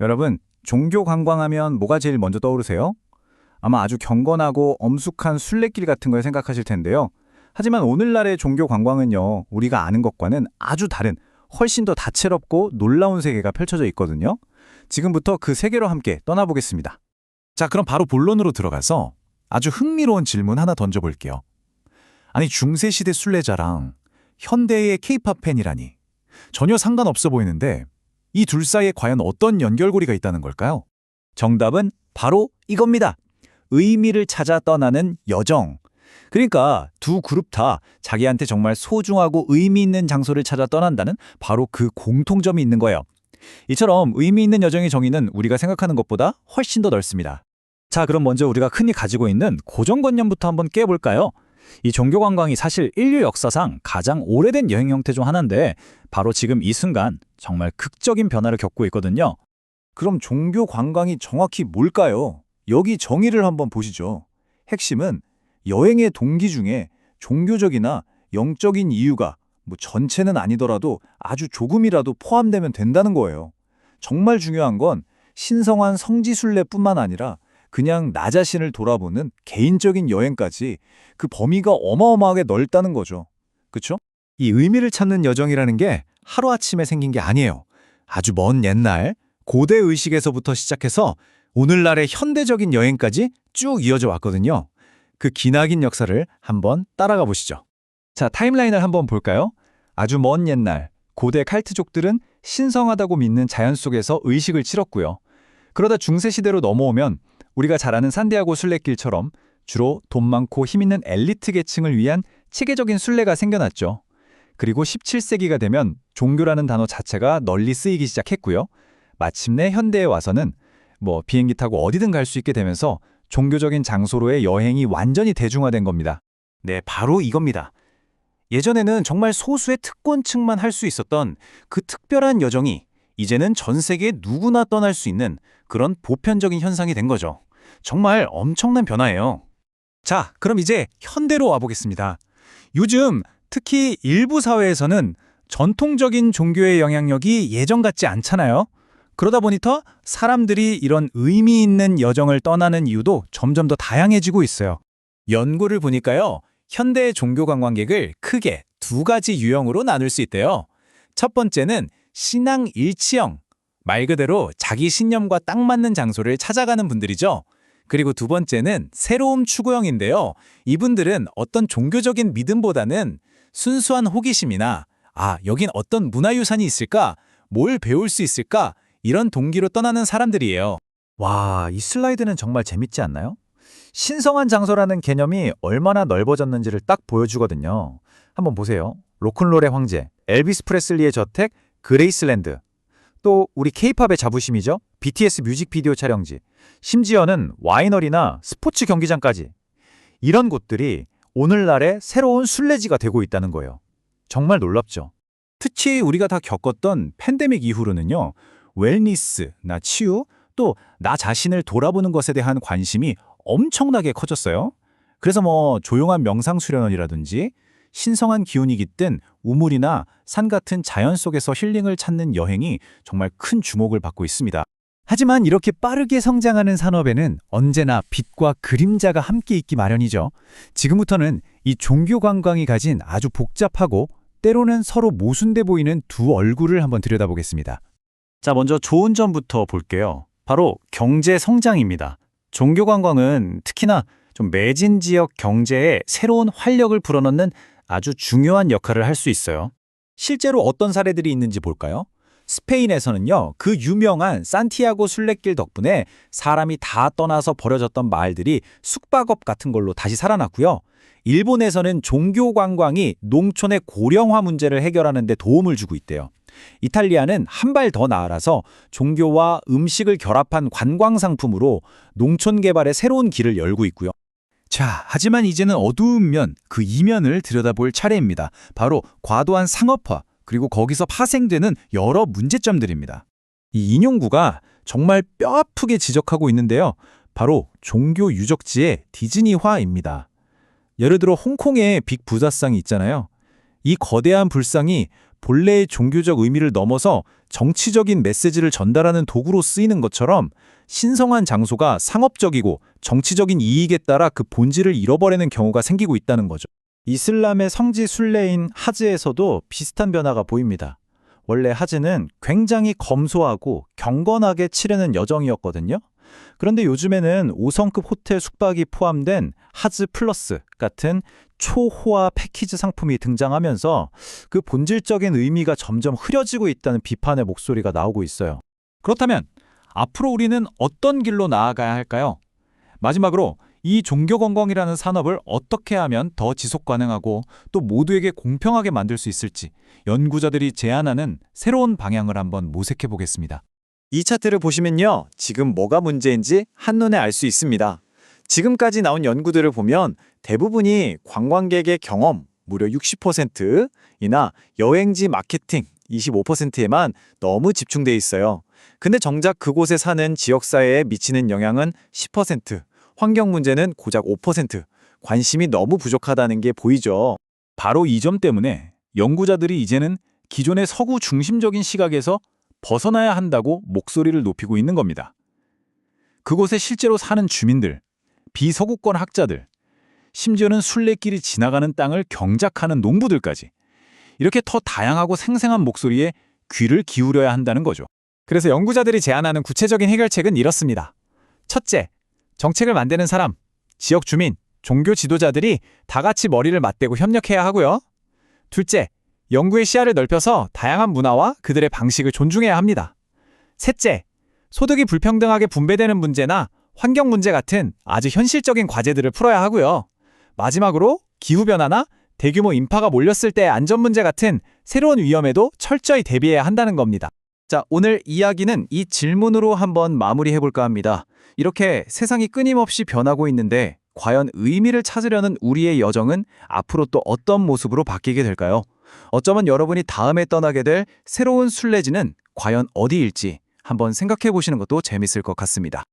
여러분, 종교 관광하면 뭐가 제일 먼저 떠오르세요? 아마 아주 경건하고 엄숙한 순례길 같은 걸 생각하실 텐데요. 하지만 오늘날의 종교 관광은요, 우리가 아는 것과는 아주 다른, 훨씬 더 다채롭고 놀라운 세계가 펼쳐져 있거든요. 지금부터 그 세계로 함께 떠나보겠습니다. 자, 그럼 바로 본론으로 들어가서 아주 흥미로운 질문 하나 던져볼게요. 아니, 중세시대 순례자랑 현대의 케이팝 팬이라니 전혀 상관없어 보이는데 이 둘 사이에 과연 어떤 연결고리가 있다는 걸까요? 정답은 바로 이겁니다. 의미를 찾아 떠나는 여정. 그러니까 두 그룹 다 자기한테 정말 소중하고 의미 있는 장소를 찾아 떠난다는 바로 그 공통점이 있는 거예요. 이처럼 의미 있는 여정의 정의는 우리가 생각하는 것보다 훨씬 더 넓습니다. 자, 그럼 먼저 우리가 흔히 가지고 있는 고정관념부터 한번 깨볼까요? 이 종교 관광이 사실 인류 역사상 가장 오래된 여행 형태 중 하나인데 바로 지금 이 순간 정말 극적인 변화를 겪고 있거든요. 그럼 종교 관광이 정확히 뭘까요? 여기 정의를 한번 보시죠. 핵심은 여행의 동기 중에 종교적이나 영적인 이유가 전체는 아니더라도 아주 조금이라도 포함되면 된다는 거예요. 정말 중요한 건 신성한 성지순례뿐만 아니라 그냥 나 자신을 돌아보는 개인적인 여행까지 그 범위가 어마어마하게 넓다는 거죠. 그렇죠? 이 의미를 찾는 여정이라는 게 하루아침에 생긴 게 아니에요. 아주 먼 옛날 고대 의식에서부터 시작해서 오늘날의 현대적인 여행까지 쭉 이어져 왔거든요. 그 기나긴 역사를 한번 따라가 보시죠. 자, 타임라인을 한번 볼까요? 아주 먼 옛날 고대 칼트족들은 신성하다고 믿는 자연 속에서 의식을 치렀고요. 그러다 중세시대로 넘어오면 우리가 잘 아는 산디아고 순례길처럼 주로 돈 많고 힘 있는 엘리트 계층을 위한 체계적인 순례가 생겨났죠. 그리고 17세기가 되면 종교라는 단어 자체가 널리 쓰이기 시작했고요. 마침내 현대에 와서는 비행기 타고 어디든 갈 수 있게 되면서 종교적인 장소로의 여행이 완전히 대중화된 겁니다. 네, 바로 이겁니다. 예전에는 정말 소수의 특권층만 할 수 있었던 그 특별한 여정이 이제는 전 세계 누구나 떠날 수 있는 그런 보편적인 현상이 된 거죠. 정말 엄청난 변화예요. 자, 그럼 이제 현대로 와보겠습니다. 요즘 특히 일부 사회에서는 전통적인 종교의 영향력이 예전 같지 않잖아요. 그러다 보니까 사람들이 이런 의미 있는 여정을 떠나는 이유도 점점 더 다양해지고 있어요. 연구를 보니까요, 현대 종교 관광객을 크게 두 가지 유형으로 나눌 수 있대요. 첫 번째는 신앙 일치형, 말 그대로 자기 신념과 딱 맞는 장소를 찾아가는 분들이죠. 그리고 두 번째는 새로움 추구형인데요. 이분들은 어떤 종교적인 믿음보다는 순수한 호기심이나 여긴 어떤 문화유산이 있을까? 뭘 배울 수 있을까? 이런 동기로 떠나는 사람들이에요. 와, 이 슬라이드는 정말 재밌지 않나요? 신성한 장소라는 개념이 얼마나 넓어졌는지를 딱 보여주거든요. 한번 보세요. 로큰롤의 황제, 엘비스 프레슬리의 저택, 그레이슬랜드. 또 우리 케이팝의 자부심이죠. BTS 뮤직비디오 촬영지. 심지어는 와이너리나 스포츠 경기장까지. 이런 곳들이 오늘날의 새로운 순례지가 되고 있다는 거예요. 정말 놀랍죠. 특히 우리가 다 겪었던 팬데믹 이후로는요. 웰니스나 치유, 또 나 자신을 돌아보는 것에 대한 관심이 엄청나게 커졌어요. 그래서 조용한 명상 수련원이라든지 신성한 기운이 깃든 우물이나 산 같은 자연 속에서 힐링을 찾는 여행이 정말 큰 주목을 받고 있습니다. 하지만 이렇게 빠르게 성장하는 산업에는 언제나 빛과 그림자가 함께 있기 마련이죠. 지금부터는 이 종교 관광이 가진 아주 복잡하고 때로는 서로 모순돼 보이는 두 얼굴을 한번 들여다보겠습니다. 자, 먼저 좋은 점부터 볼게요. 바로 경제 성장입니다. 종교 관광은 특히나 좀 매진 지역 경제에 새로운 활력을 불어넣는 아주 중요한 역할을 할 수 있어요. 실제로 어떤 사례들이 있는지 볼까요? 스페인에서는요, 그 유명한 산티아고 순례길 덕분에 사람이 다 떠나서 버려졌던 마을들이 숙박업 같은 걸로 다시 살아났고요. 일본에서는 종교 관광이 농촌의 고령화 문제를 해결하는 데 도움을 주고 있대요. 이탈리아는 한 발 더 나아가서 종교와 음식을 결합한 관광 상품으로 농촌 개발의 새로운 길을 열고 있고요. 자, 하지만 이제는 어두운 면, 그 이면을 들여다볼 차례입니다. 바로 과도한 상업화, 그리고 거기서 파생되는 여러 문제점들입니다. 이 인용구가 정말 뼈아프게 지적하고 있는데요. 바로 종교 유적지의 디즈니화입니다. 예를 들어 홍콩의 빅 부자상이 있잖아요. 이 거대한 불상이 본래의 종교적 의미를 넘어서 정치적인 메시지를 전달하는 도구로 쓰이는 것처럼 신성한 장소가 상업적이고 정치적인 이익에 따라 그 본질을 잃어버리는 경우가 생기고 있다는 거죠. 이슬람의 성지 순례인 하즈에서도 비슷한 변화가 보입니다. 원래 하즈는 굉장히 검소하고 경건하게 치르는 여정이었거든요. 그런데 요즘에는 5성급 호텔 숙박이 포함된 하즈 플러스 같은 초호화 패키지 상품이 등장하면서 그 본질적인 의미가 점점 흐려지고 있다는 비판의 목소리가 나오고 있어요. 그렇다면 앞으로 우리는 어떤 길로 나아가야 할까요? 마지막으로 이 종교관광이라는 산업을 어떻게 하면 더 지속 가능하고 또 모두에게 공평하게 만들 수 있을지 연구자들이 제안하는 새로운 방향을 한번 모색해 보겠습니다. 이 차트를 보시면요. 지금 뭐가 문제인지 한눈에 알 수 있습니다. 지금까지 나온 연구들을 보면 대부분이 관광객의 경험 무려 60%이나 여행지 마케팅 25%에만 너무 집중돼 있어요. 근데 정작 그곳에 사는 지역사회에 미치는 영향은 10%, 환경 문제는 고작 5%, 관심이 너무 부족하다는 게 보이죠. 바로 이 점 때문에 연구자들이 이제는 기존의 서구 중심적인 시각에서 벗어나야 한다고 목소리를 높이고 있는 겁니다. 그곳에 실제로 사는 주민들, 비서구권 학자들, 심지어는 순례길이 지나가는 땅을 경작하는 농부들까지 이렇게 더 다양하고 생생한 목소리에 귀를 기울여야 한다는 거죠. 그래서 연구자들이 제안하는 구체적인 해결책은 이렇습니다. 첫째, 정책을 만드는 사람, 지역 주민, 종교 지도자들이 다 같이 머리를 맞대고 협력해야 하고요. 둘째, 연구의 시야를 넓혀서 다양한 문화와 그들의 방식을 존중해야 합니다. 셋째, 소득이 불평등하게 분배되는 문제나 환경 문제 같은 아주 현실적인 과제들을 풀어야 하고요. 마지막으로 기후변화나 대규모 인파가 몰렸을 때의 안전 문제 같은 새로운 위험에도 철저히 대비해야 한다는 겁니다. 자, 오늘 이야기는 이 질문으로 한번 마무리해볼까 합니다. 이렇게 세상이 끊임없이 변하고 있는데 과연 의미를 찾으려는 우리의 여정은 앞으로 또 어떤 모습으로 바뀌게 될까요? 어쩌면 여러분이 다음에 떠나게 될 새로운 순례지는 과연 어디일지 한번 생각해 보시는 것도 재밌을 것 같습니다.